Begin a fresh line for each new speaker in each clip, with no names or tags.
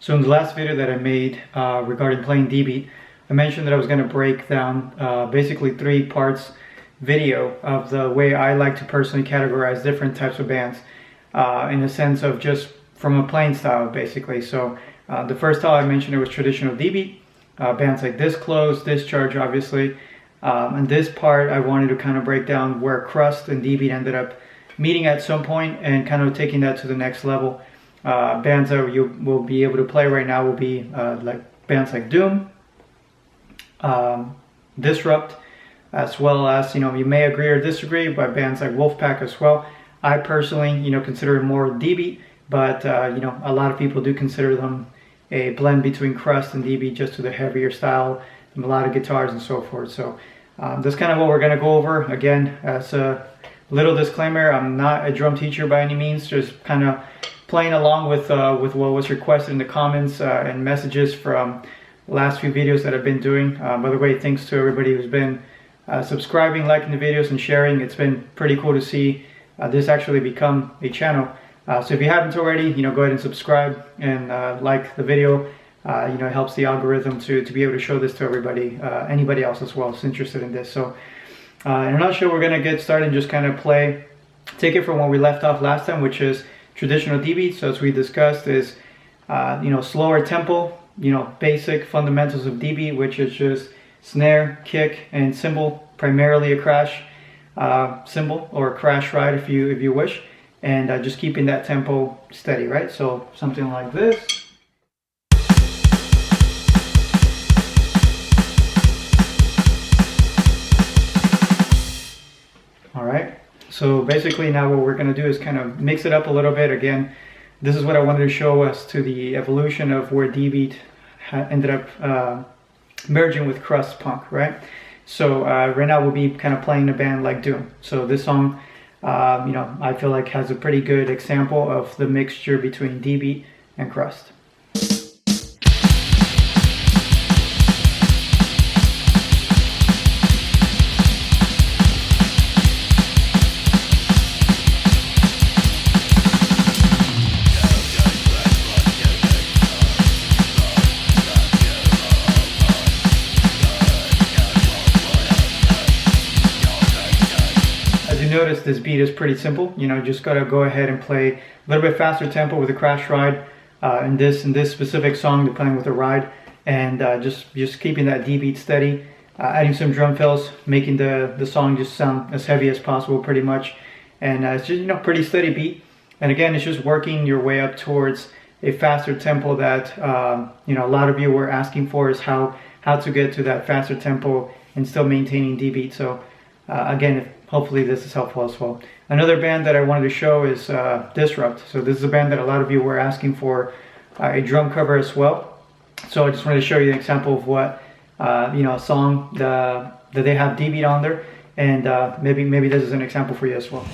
So in the last video that I made regarding playing Dbeat, I mentioned that I was going to break down basically 3 parts video of the way I like to personally categorize different types of bands in the sense of just from a playing style basically. So the first style I mentioned, it was traditional Dbeat, bands like Disclose, Discharge obviously, and this part I wanted to kind of break down where Crust and Dbeat ended up meeting at some point and kind of taking that to the next level. Bands that you will be able to play right now will be like bands like Doom, Disrupt, as well as, you may agree or disagree, but bands like Wolfpack as well. I personally, consider it more Dbeat, but a lot of people do consider them a blend between Crust and Dbeat, just to the heavier style, melodic guitars and so forth. So that's kind of what we're going to go over. Again, as a little disclaimer, I'm not a drum teacher by any means, just kind of playing along with what was requested in the comments and messages from the last few videos that I've been doing. By the way, thanks to everybody who's been subscribing, liking the videos, and sharing. It's been pretty cool to see this actually become a channel. So if you haven't already, go ahead and subscribe and like the video. It helps the algorithm to be able to show this to everybody, anybody else as well who's interested in this. So in a nutshell, we're going to get started and just kind of take it from where we left off last time, which is traditional Dbeat. So as we discussed, is slower tempo, basic fundamentals of Dbeat, which is just snare, kick, and cymbal, primarily a crash cymbal or a crash ride if you wish, and just keeping that tempo steady, right? So something like this. All right. So basically now what we're going to do is kind of mix it up a little bit. Again, this is what I wanted to show us to the evolution of where Dbeat ended up merging with Crust punk, right? So right now we'll be kind of playing a band like Doom. So this song, I feel like has a pretty good example of the mixture between Dbeat and Crust. Notice this beat is pretty simple. Just gotta go ahead and play a little bit faster tempo with a crash ride. In this specific song, they're playing with a ride, and just keeping that Dbeat steady, adding some drum fills, making the song just sound as heavy as possible, pretty much. And it's just pretty steady beat. And again, it's just working your way up towards a faster tempo that a lot of you were asking for, is how to get to that faster tempo and still maintaining Dbeat. So again, hopefully this is helpful as well. Another band that I wanted to show is Disrupt. So this is a band that a lot of you were asking for a drum cover as well. So I just wanted to show you an example of what a song that they have Dbeat on there, and maybe this is an example for you as well.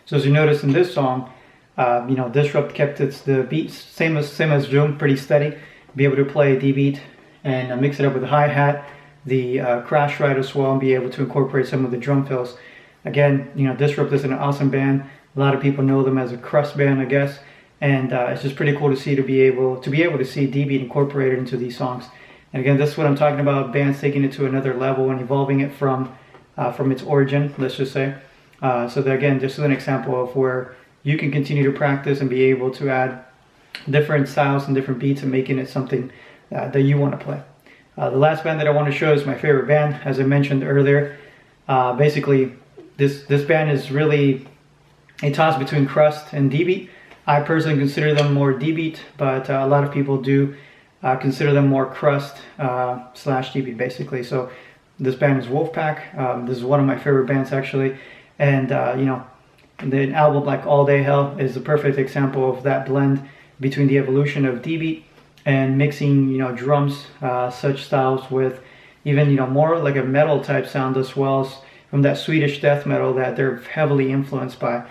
So as you notice in this song, Disrupt kept the beats same as Doom, pretty steady. Be able to play Dbeat and mix it up with the hi-hat, the crash ride as well, and be able to incorporate some of the drum fills. Again, Disrupt is an awesome band. A lot of people know them as a Crust band, I guess, and it's just pretty cool to see to be able to see Dbeat incorporated into these songs. And again, this is what I'm talking about: bands taking it to another level and evolving it from its origin, let's just say. So that, again, this is an example of where you can continue to practice and be able to add different styles and different beats and making it something that you want to play. The last band that I want to show is my favorite band, as I mentioned earlier. Basically, this band is really a toss between Crust and Dbeat. I personally consider them more Dbeat, but a lot of people do consider them more Crust slash Dbeat, basically. So this band is Wolfpack. This is one of my favorite bands, actually. And the album like All Day Hell is the perfect example of that blend between the evolution of Dbeat and mixing drums, such styles with even more like a metal type sound, as well as from that Swedish death metal that they're heavily influenced by.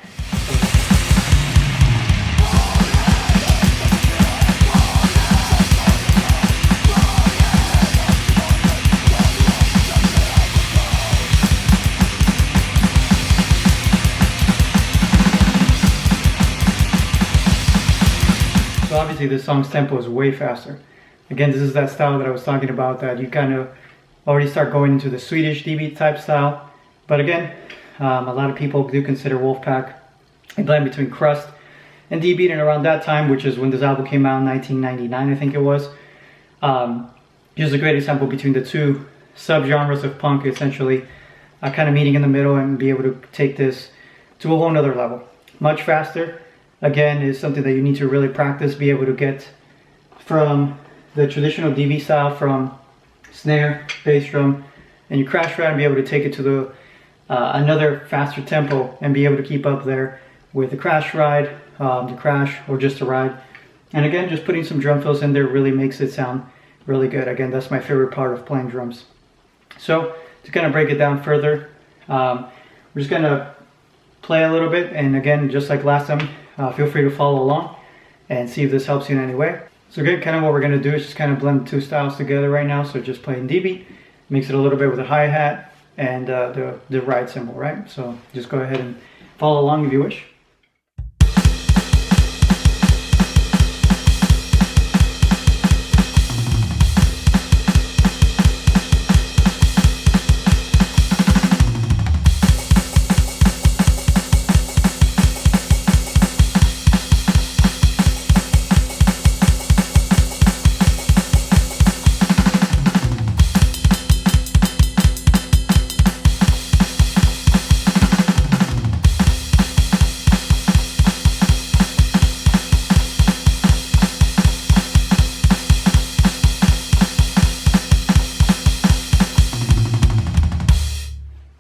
So obviously this song's tempo is way faster. Again, this is that style that I was talking about, that you kind of already start going into the Swedish Dbeat type style. But again, a lot of people do consider Wolfpack a blend between Crust and Dbeat, and around that time, which is when this album came out in 1999, I think it was. Just a great example between the two subgenres of punk, essentially kind of meeting in the middle and be able to take this to a whole nother level. Much faster. Again, is something that you need to really practice, be able to get from the traditional Dbeat style, from snare, bass drum, and your crash ride, and be able to take it to the another faster tempo and be able to keep up there with the crash ride, the crash, or just a ride. And again, just putting some drum fills in there really makes it sound really good. Again, that's my favorite part of playing drums. So to kind of break it down further, we're just gonna play a little bit, and again, just like last time, feel free to follow along and see if this helps you in any way. So again, kind of what we're going to do is just kind of blend the two styles together right now. So just playing Dbeat, mix it a little bit with the hi-hat and the ride cymbal, right? So just go ahead and follow along if you wish.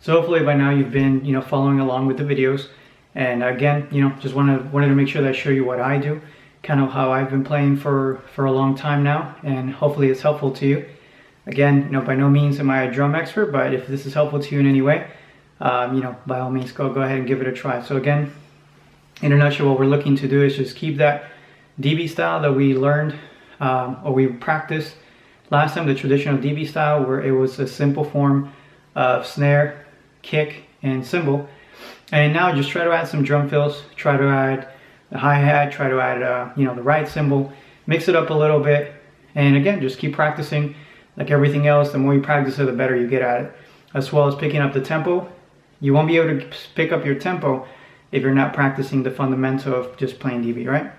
So hopefully by now you've been, following along with the videos. And again, just wanted to make sure that I show you what I do, kind of how I've been playing for a long time now, and hopefully it's helpful to you. Again, by no means am I a drum expert, but if this is helpful to you in any way, by all means go ahead and give it a try. So again, in a nutshell, what we're looking to do is just keep that Dbeat style that we learned or we practiced last time, the traditional Dbeat style, where it was a simple form of snare, kick, and cymbal. And now just try to add some drum fills, try to add the hi-hat, try to add the ride cymbal, mix it up a little bit, and again, just keep practicing. Like everything else, the more you practice it, the better you get at it. As well as picking up the tempo. You won't be able to pick up your tempo if you're not practicing the fundamental of just playing Dbeat, right?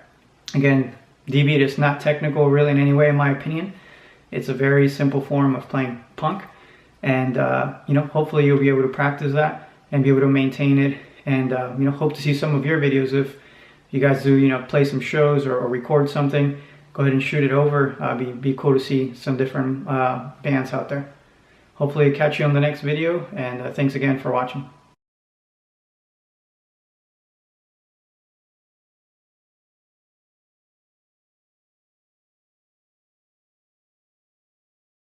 Again, Dbeat is not technical really in any way, in my opinion. It's a very simple form of playing punk. And hopefully you'll be able to practice that and be able to maintain it, and hope to see some of your videos. If you guys do play some shows or record something, go ahead and shoot it over. Be cool to see some different bands out there. Hopefully catch you on the next video, and thanks again for watching.